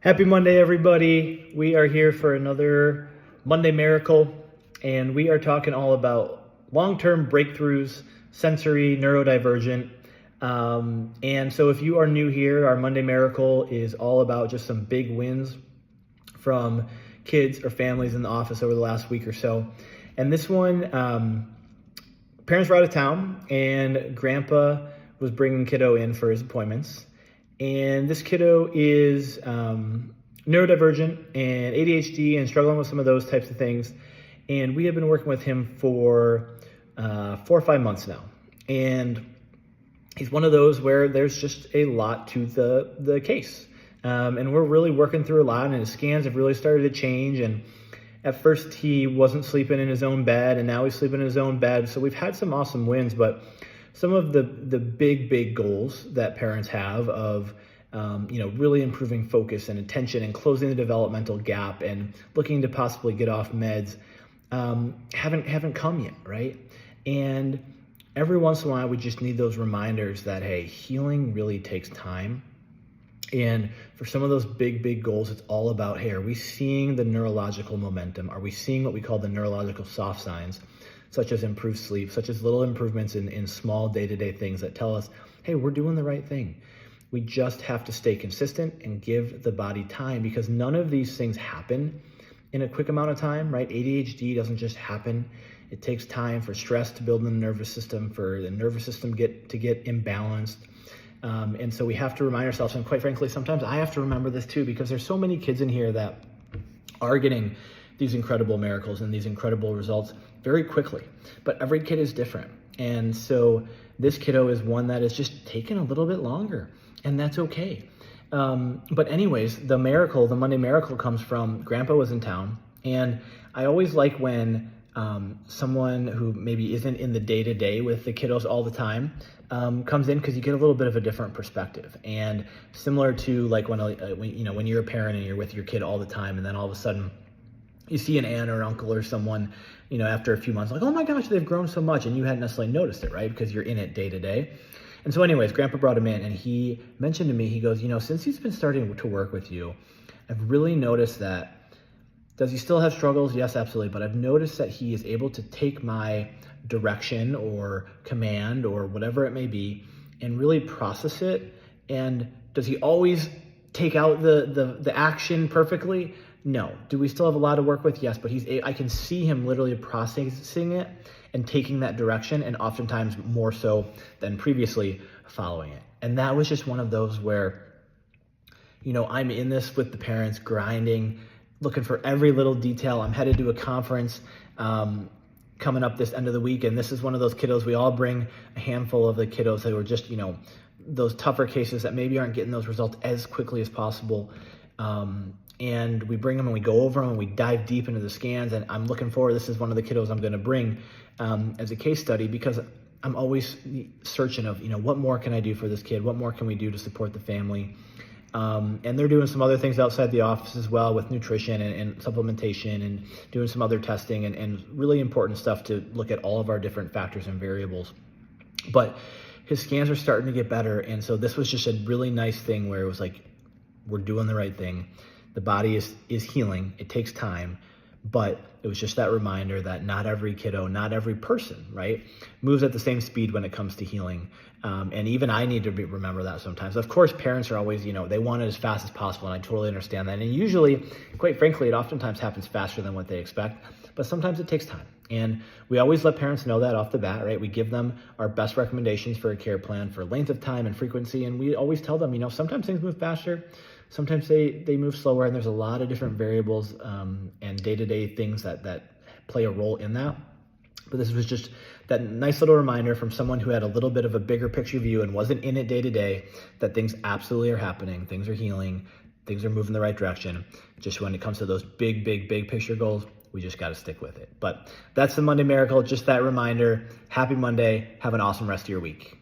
Happy Monday, everybody. We are here for another Monday Miracle, and we are talking all about long-term breakthroughs, sensory, neurodivergent. And so if you are new here, our Monday Miracle is all about just some big wins from kids or families in the office over the last week or so. And this one, parents were out of town, and Grandpa was bringing kiddo in for his appointments. And this kiddo is neurodivergent and ADHD and struggling with some of those types of things. And we have been working with him for 4 or 5 months now. And he's one of those where there's just a lot to the case. And we're really working through a lot, and his scans have really started to change. And at first he wasn't sleeping in his own bed, and now he's sleeping in his own bed. So we've had some awesome wins, but some of the big goals that parents have of, really improving focus and attention and closing the developmental gap and looking to possibly get off meds, haven't come yet, right? And every once in a while, we just need those reminders that, hey, healing really takes time. And for some of those big goals, it's all about, hey, are we seeing the neurological momentum? Are we seeing what we call the neurological soft signs, such as improved sleep, such as little improvements in small day-to-day things that tell us, hey, we're doing the right thing. We just have to stay consistent and give the body time, because none of these things happen in a quick amount of time, right? ADHD doesn't just happen. It takes time for stress to build in the nervous system, for the nervous system to get imbalanced. And so we have to remind ourselves, and quite frankly, sometimes I have to remember this too, because there's so many kids in here that are getting these incredible miracles and these incredible results very quickly, but every kid is different. And so this kiddo is one that is just taking a little bit longer, and that's okay. But anyways, the Monday Miracle comes from Grandpa was in town. And I always like when someone who maybe isn't in the day-to-day with the kiddos all the time comes in, because you get a little bit of a different perspective. And similar to like when you're a parent and you're with your kid all the time, and then all of a sudden you see an aunt or uncle or someone, after a few months, like, oh my gosh, they've grown so much, and you hadn't necessarily noticed it, right? Because you're in it day to day. And so anyways, Grandpa brought him in, and he mentioned to me, he goes, since he's been starting to work with you, I've really noticed that, does he still have struggles? Yes, absolutely. But I've noticed that he is able to take my direction or command or whatever it may be and really process it. And does he always take out the action perfectly? No. Do we still have a lot to work with? Yes, but I can see him literally processing it and taking that direction, and oftentimes more so than previously following it. And that was just one of those where, I'm in this with the parents, grinding, looking for every little detail. I'm headed to a conference coming up this end of the week, and this is one of those kiddos. We all bring a handful of the kiddos that were just, those tougher cases that maybe aren't getting those results as quickly as possible. And we bring them and we go over them and we dive deep into the scans. And I'm looking forward, this is one of the kiddos I'm going to bring as a case study, because I'm always searching of, what more can I do for this kid? What more can we do to support the family? And they're doing some other things outside the office as well, with nutrition and supplementation, and doing some other testing and really important stuff to look at all of our different factors and variables. But his scans are starting to get better. And so this was just a really nice thing where it was like, we're doing the right thing. The body is healing. It takes time, but it was just that reminder that not every kiddo, not every person, right, moves at the same speed when it comes to healing. And even I need to remember that sometimes. Of course, parents are always, they want it as fast as possible, and I totally understand that. And usually, quite frankly, it oftentimes happens faster than what they expect, but sometimes it takes time. And we always let parents know that off the bat, right? We give them our best recommendations for a care plan for length of time and frequency, and we always tell them, sometimes things move faster, sometimes they move slower, and there's a lot of different variables and day-to-day things that play a role in that. But this was just that nice little reminder from someone who had a little bit of a bigger picture view and wasn't in it day to day, that things absolutely are happening, things are healing, things are moving the right direction. Just when it comes to those big picture goals, we just got to stick with it. But that's the Monday Miracle, just that reminder. Happy Monday. Have an awesome rest of your week.